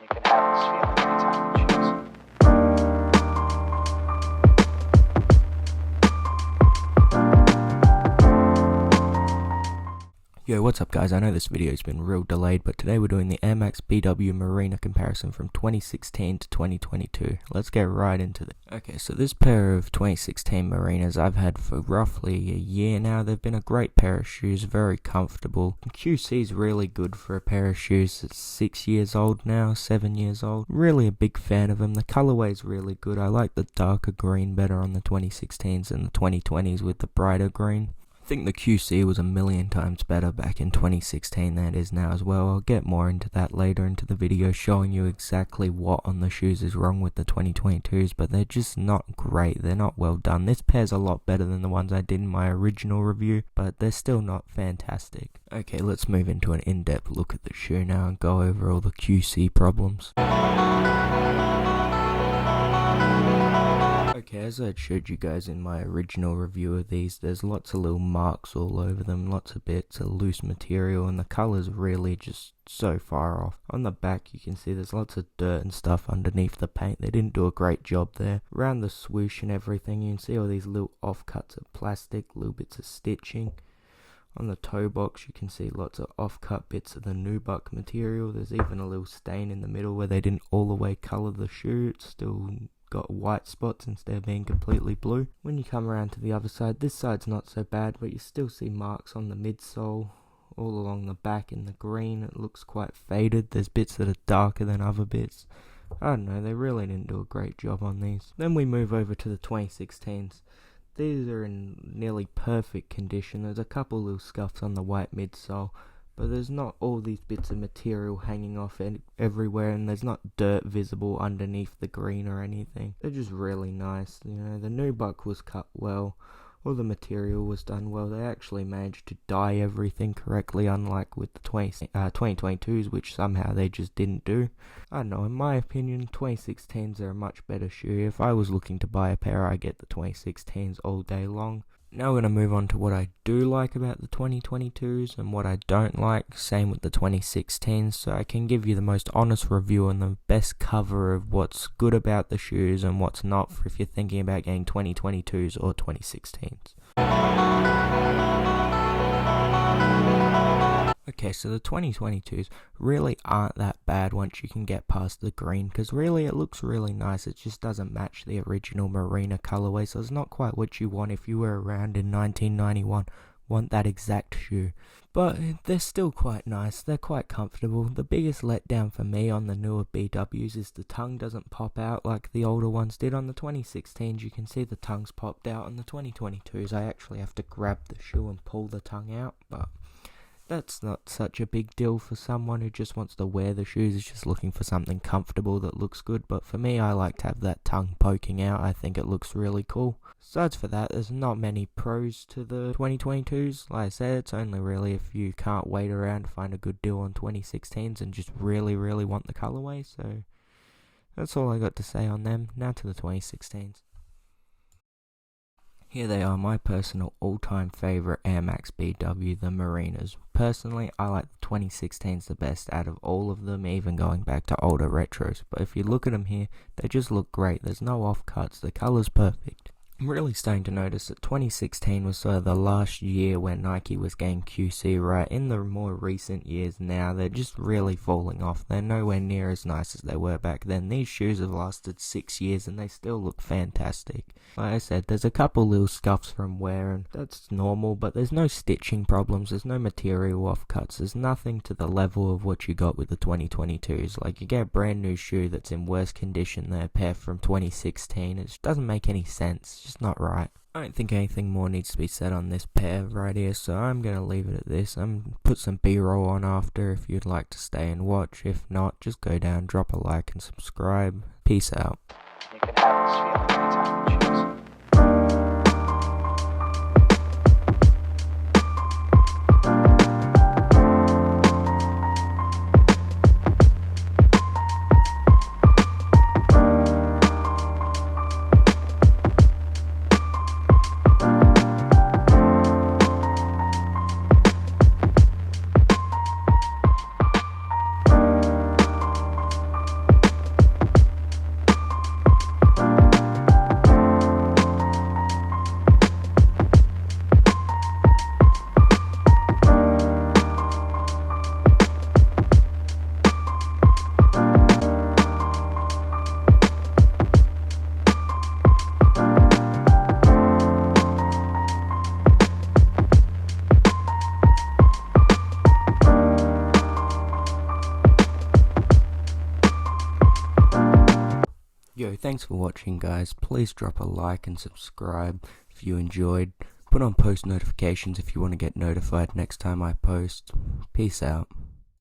You can have this feeling anytime you choose. Yo, what's up guys? I know this video's been real delayed, but today we're doing the Air Max BW Marina comparison from 2016 to 2022. Let's get right into it. Okay, so this pair of 2016 Marinas I've had for roughly a year now. They've been a great pair of shoes, very comfortable. QC's really good for a pair of shoes that's 6 years old now, 7 years old. Really a big fan of them. The colorway's really good. I like the darker green better on the 2016s and the 2020s with the brighter green. I think the QC was a million times better back in 2016 than it is now as well. I'll get more into that later into the video, showing you exactly what on the shoes is wrong with the 2022s, but they're just not great. They're not well done. This pair's a lot better than the ones I did in my original review, but they're still not fantastic. Okay, let's move into an in-depth look at the shoe now and go over all the QC problems. Okay, as I showed you guys in my original review of these, there's lots of little marks all over them, lots of bits of loose material, and the colour's really just so far off. On the back you can see there's lots of dirt and stuff underneath the paint. They didn't do a great job there. Around the swoosh and everything you can see all these little offcuts of plastic, little bits of stitching. On the toe box you can see lots of off-cut bits of the nubuck material. There's even a little stain in the middle where they didn't all the way colour the shoe. It's still got white spots instead of being completely blue. When you come around to the other side, this side's not so bad, but you still see marks on the midsole all along the back in the green. It looks quite faded. There's bits that are darker than other bits. I don't know, they really didn't do a great job on these. Then we move over to the 2016s. These are in nearly perfect condition. There's a couple little scuffs on the white midsole, but there's not all these bits of material hanging off everywhere, and there's not dirt visible underneath the green or anything. They're just really nice. You know, the nubuck was cut well. All the material was done well. They actually managed to dye everything correctly, unlike with the 2022s, which somehow they just didn't do. I don't know, in my opinion, 2016s are a much better shoe. If I was looking to buy a pair, I get the 2016s all day long. Now we're going to move on to what I do like about the 2022s and what I don't like, same with the 2016s, so I can give you the most honest review and the best cover of what's good about the shoes and what's not for if you're thinking about getting 2022s or 2016s. Okay, so the 2022s really aren't that bad once you can get past the green, because really it looks really nice. It just doesn't match the original Marina colorway, so it's not quite what you want if you were around in 1991, want that exact shoe. But they're still quite nice, they're quite comfortable. The biggest letdown for me on the newer BWs is the tongue doesn't pop out like the older ones did. On the 2016s you can see the tongue's popped out. On the 2022s I actually have to grab the shoe and pull the tongue out, but that's not such a big deal for someone who just wants to wear the shoes, is just looking for something comfortable that looks good. But for me, I like to have that tongue poking out. I think it looks really cool. Besides for that, there's not many pros to the 2022s. Like I said, it's only really if you can't wait around to find a good deal on 2016s and just really want the colorway. So that's all I got to say on them. Now to the 2016s. Here they are, my personal all-time favourite Air Max BW, the Marinas. Personally, I like the 2016s the best out of all of them, even going back to older retros. But if you look at them here, they just look great. There's no off-cuts, the colour's perfect. I'm really starting to notice that 2016 was sort of the last year where Nike was getting QC right. In the more recent years now, they're just really falling off. They're nowhere near as nice as they were back then. These shoes have lasted 6 years and they still look fantastic. Like I said, there's a couple little scuffs from wear and that's normal, but there's no stitching problems, there's no material offcuts, there's nothing to the level of what you got with the 2022s. Like, you get a brand new shoe that's in worse condition than a pair from 2016. It just doesn't make any sense. Just not right. I don't think anything more needs to be said on this pair right here, so I'm going to leave it at this. I'm going to put some B-roll on after if you'd like to stay and watch. If not, just go down, drop a like and subscribe. Peace out. You can have this feeling anytime you choose. Yo, thanks for watching, guys. Please drop a like and subscribe if you enjoyed. Put on post notifications if you want to get notified next time I post. Peace out.